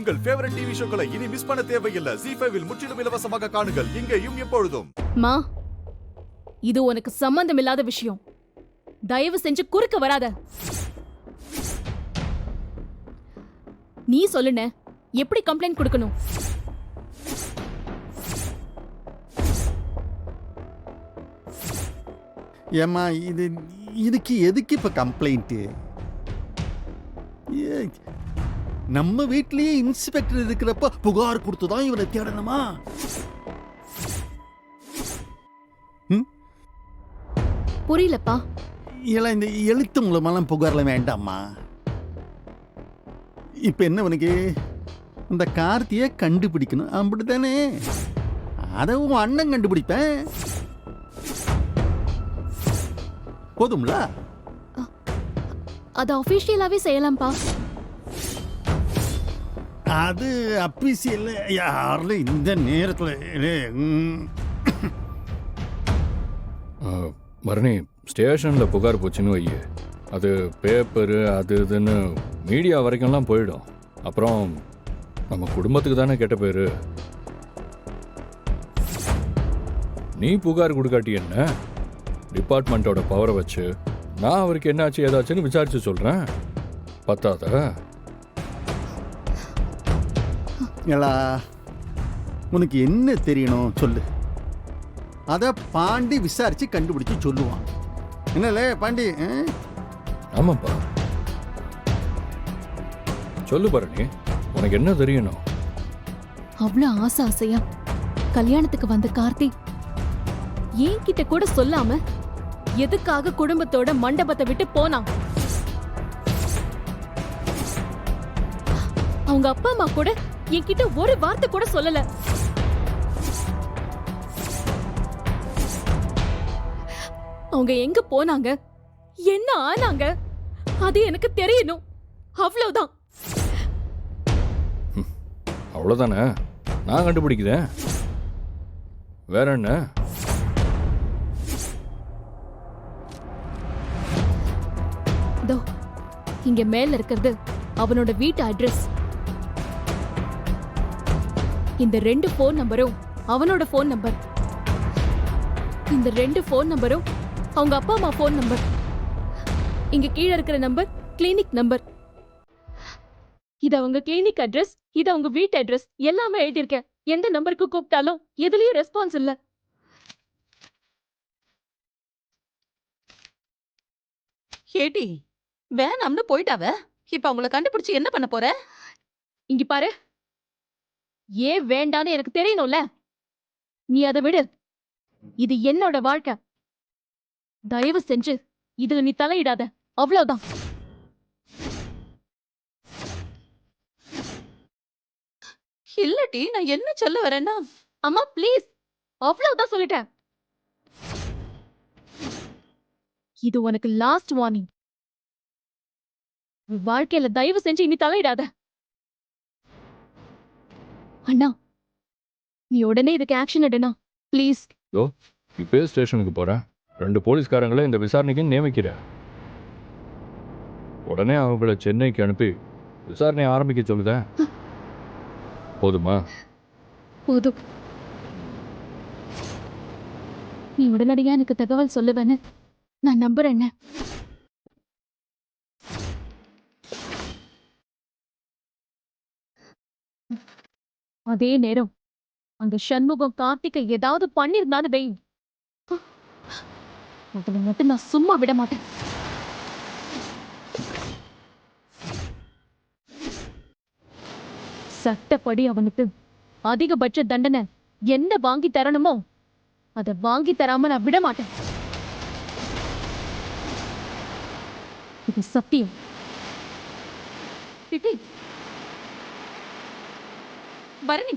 உங்கள் favourite TV ஷோக்களை இனி miss பண்ண தேவையில்லை. ZEE5 இல் முற்றிலும் இலவசமாக காணுங்கள். இங்கேயும் எப்பொழுதும். மா, இது உனக்கு சம்பந்தம் இல்லாத விஷயம். தயவு செஞ்சு குறுக்க வராத. நீ சொல்லுன, எப்படி கம்ப்ளைண்ட் கொடுக்கணும்? ஏம்மா இதுக்கு எதுக்கு இப்ப கம்ப்ளைண்ட்? நம்ம வீட்லயே இன்ஸ்பெக்டர் இருக்கிறப்ப புகார் கொடுத்துதான் இவனை தேடணுமா? புரியலப்பா. இல்ல, இந்த எழுத்து மூலமெல்லாம் புகார்ல வேண்டாம்மா. இப்ப என்ன உனக்கு இந்த கார்த்தியை கண்டுபிடிக்கணும், அப்படித்தானே? அதை உன் அண்ணன் கண்டுபிடிப்பேன், போதும்ல? அது அபிஷியலாவே செய்யலாம்ப்பா. அது அபிஷியல் யாருல இந்த நேரத்தில். மரணி, ஸ்டேஷனில் புகார் போச்சுன்னு வையே, அது பேப்பரு அது இதுன்னு மீடியா வரைக்கும்லாம் போயிடும். அப்புறம் நம்ம குடும்பத்துக்கு தானே கெட்ட பேர். நீ புகார் கொடுக்காட்டி என்ன, டிபார்ட்மெண்ட்டோட பவரை வச்சு நான் அவருக்கு என்னாச்சு ஏதாச்சுன்னு விசாரிச்சு சொல்கிறேன். பத்தாத? உனக்கு என்ன தெரியணும் சொல்லு, அத பாண்டி விசாரிச்சு கண்டுபிடிச்சு சொல்லுவான். என்னல பாண்டி? ஆமாப்பா, சொல்லு பரணி, உனக்கு என்ன தெரியணும்? அவ்வளவு ஆசையா கல்யாணத்துக்கு வந்த கார்த்தி ஏன் கிட்ட கூட சொல்லாம எதுக்காக குடும்பத்தோட மண்டபத்தை விட்டு போனான்? அவங்க அப்பா அம்மா கூட என்கிட்ட ஒரு வார்த்தை கூட சொல்லல. அவங்க எங்க போனாங்க, என்ன ஆனாங்க, அது எனக்கு தெரியணும். அவ்வளவுதான். அவ்வளவுதானே? நான் கண்டுபிடிக்கிறேன். வேற என்ன? இங்க மேல இருக்கிறது அவனோட வீட்டு அட்ரஸ். இந்த 2 போன் நம்பரும் அவனோட போன் நம்பர். இந்த 2 போன் நம்பரும் அவங்க அப்பா அம்மா போன் நம்பர். இங்க கீழே இருக்கிற நம்பர் கிளினிக் நம்பர். இது அவங்க கிளினிக் அட்ரஸ், இது அவங்க வீட்டு அட்ரஸ். எல்லாமே எழுதியிருக்கேன். எந்த நம்பருக்கு கூப்பிட்டாலும் எதுலயும் ரெஸ்பான்ஸ் இல்ல. ஏடி, வேணாம்னு போயிட்டாவ. இப்ப அவங்கள கண்டுபிடிச்சு என்ன பண்ண போற? இங்க பாரு, ஏன் வேண்டான்னு எனக்கு தெரியணும்ல. நீ அதை விடு. இது என்னோட வாழ்க்கை. தயவு செஞ்சு இதுல நீ தலையிடாத. அவ்வளவுதான். இல்லடி, நான் என்ன சொல்ல வரேன்னா, அம்மா ப்ளீஸ், அவ்வளவுதான் சொல்லிட்டேன். இது உனக்கு லாஸ்ட் வார்னிங். வாழ்க்கையில தயவு செஞ்சு இனி தலையிடாத. அண்ணா, நீ உடனே இதுக்கு ஆக்ஷன் எடுனா ப்ளீஸ். இப்போ ஸ்டேஷனுக்கு போறேன். 2 போலீஸ்காரங்களை இந்த விசாரணைக்கு நியமிக்கிற. உடனே அவங்கள சென்னைக்கு அனுப்பி விசாரணை ஆரம்பிக்க சொல்லுத. போதுமா? போதும். நீ உடனடியா எனக்கு தகவல் சொல்லுவேன்னு நான் நம்புறேன். அதே நேரம் அந்த சண்முகம் கார்த்திகை ஏதாவது பண்ணிருந்தான்னு வை, அதுல மட்டும் நான் சும்மா விட மாட்டேன். சட்டப்படி அவனுக்கு அதிகபட்ச தண்டனை என்ன வாங்கி தரணுமோ அதை வாங்கி தராம நான் விட மாட்டேன். இது சத்தியம். பரணி,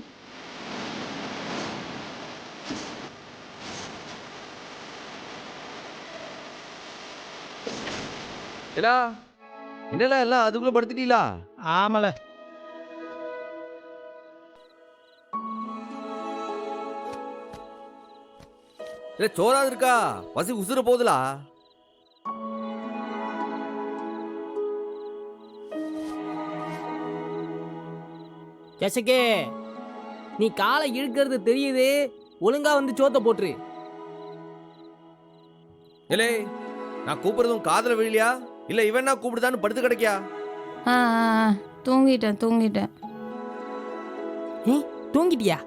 என்னடா எல்லாம் அதுக்குள்ள படுத்துட்டீங்களா? ஆமல. சோறாது இருக்கா? பசி உசுர போதுலா? ஜெசக்கே, நீ காலை இழுக்கிறது தெரியுது, ஒழுங்கா வந்து சோத்த போட்டுரு. ஏலே நான் கூப்பிடுறதும் காதுல விழலையா இல்ல இவன் நான் கூப்பிடுதான்னு படுத்து கிடைக்கியா? தூங்கிட்டேன். தூங்கிட்டியா?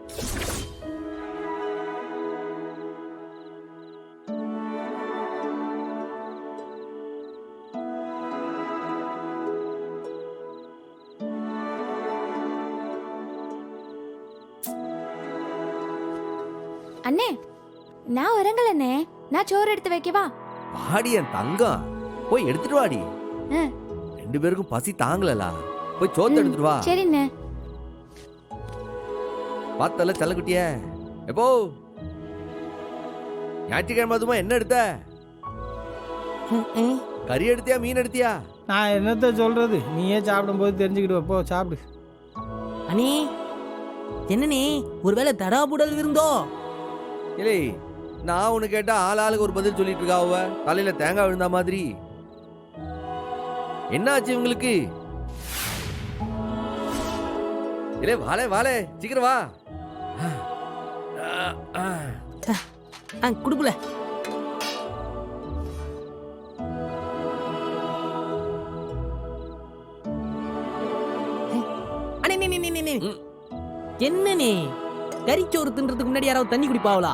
அண்ணே, நான் உறங்கலண்ணே. நான் சோறு எடுத்து வைக்கவா? வாடி என் தங்கம், போய் எடுத்துட்டு வாடி. ஆ. 2 பேருக்கும் பசி தாங்கலலா, போய் சோத்து எடுத்துட்டு வா. சரிண்ணே. பார்த்தல செல்லக்குட்டிய எப்போ ஞாயிற்றுக்கிழமை அதுமா என்ன எடுத்த? கறி எடுத்தியா மீன் எடுத்தியா? நான் என்னத்த சொல்றது, நீயே சாப்பிடும்போது தெரிஞ்சுக்கிட்டு போ, சாப்பிடு. அண்ணே, என்னண்ணே ஒருவேளை தடாபுடல் இருந்தோ? இல்லை நான் உனக்கு கேட்டா ஆளுக்கு ஒரு பதில் சொல்லிட்டு இருக்கா. அவ தலையில தேங்காய் விழுந்த மாதிரி. என்ன ஆச்சு இவங்களுக்கு? இல்லை வாலே சீக்கிரம் வா. குடுக்கல. என்னண்ணே, கறிச்சோறு தின்றதுக்கு முன்னாடி யாராவது தண்ணி குடிப்பாவளா?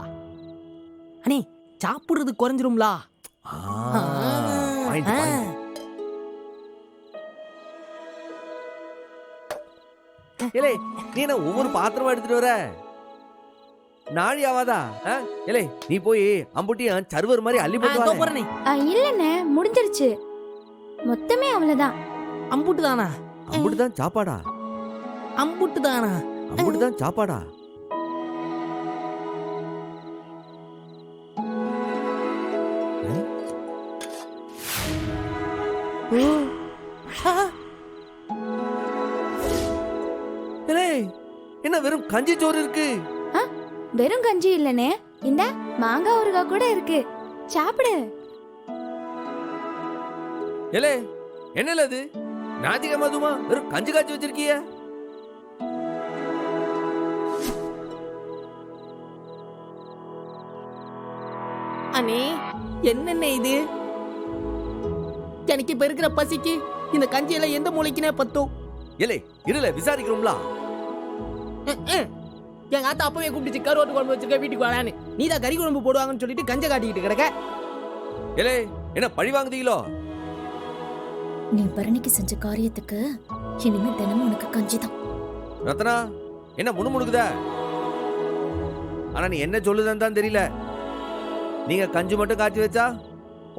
அண்ணே, சாப்பிடுறது குறைஞ்சிரும்லா? ஏலே நீ என்ன ஒவ்வொரு பாத்திரமா எடுத்துட்டு வர? நாழி ஆவாதா? ஏலே நீ போய் அம்புட்டியும் சர்வர் மாதிரி அள்ளி போட்டு போறனே. இல்லண்ணே, முடிஞ்சிருச்சு. மொத்தமே அவ்வளவுதான். அம்புட்டு தானா? அம்புட்டுதான் சாப்பாடா? அம்புட்டு தானா? அம்புட்டுதான் சாப்பாடா? என்ன வெறும் கஞ்சி சோறு இருக்கு? வெறும் கஞ்சி இல்லனே, இந்த மாங்காய் ஊறுகாய் கூட இருக்கு. சாப்பிடு. ஏலே என்னல இது? ஞாயிற்றுக்கிழமை மதுமா வெறும் கஞ்சி காய்ச்சி வச்சிருக்கிய? அண்ணே, என்னென்ன இது? எனக்கு இப்ப இருக்கிற பசிக்கு இந்த கஞ்சியில எந்த மூளைக்குனே பத்தும். ஏலே இருல விசாரிக்கிறோம்ல. எங்க ஆத்தா அப்பவே கூப்பிட்டு கருவாட்டு குழம்பு வச்சிருக்க, வீட்டுக்கு வரான்னு. நீதான் கறி குழம்பு போடுவாங்கன்னு சொல்லிட்டு கஞ்ச காட்டிக்கிட்டு கிடக்க. ஏலே என்ன பழி வாங்குதீங்களோ? நீ பரணிக்கு செஞ்ச காரியத்துக்கு இனிமே தினமும் உனக்கு கஞ்சி தான். ரத்னா என்ன முணுமுணுக்குத? ஆனா நீ என்ன சொல்லுதுன்னு தான் தெரியல. நீங்க கஞ்சி மட்டும் காய்ச்சி வச்சா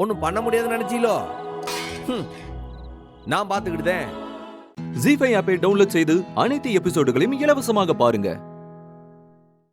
ஒன்னும் பண்ண முடியாதுன்னு நினைச்சீங்களோ? நான் பாத்துக்கிட்டேன். ஜீ5 ஆப்பை டவுன்லோட் செய்து அனைத்து எபிசோடுகளையும் இலவசமாக பாருங்க.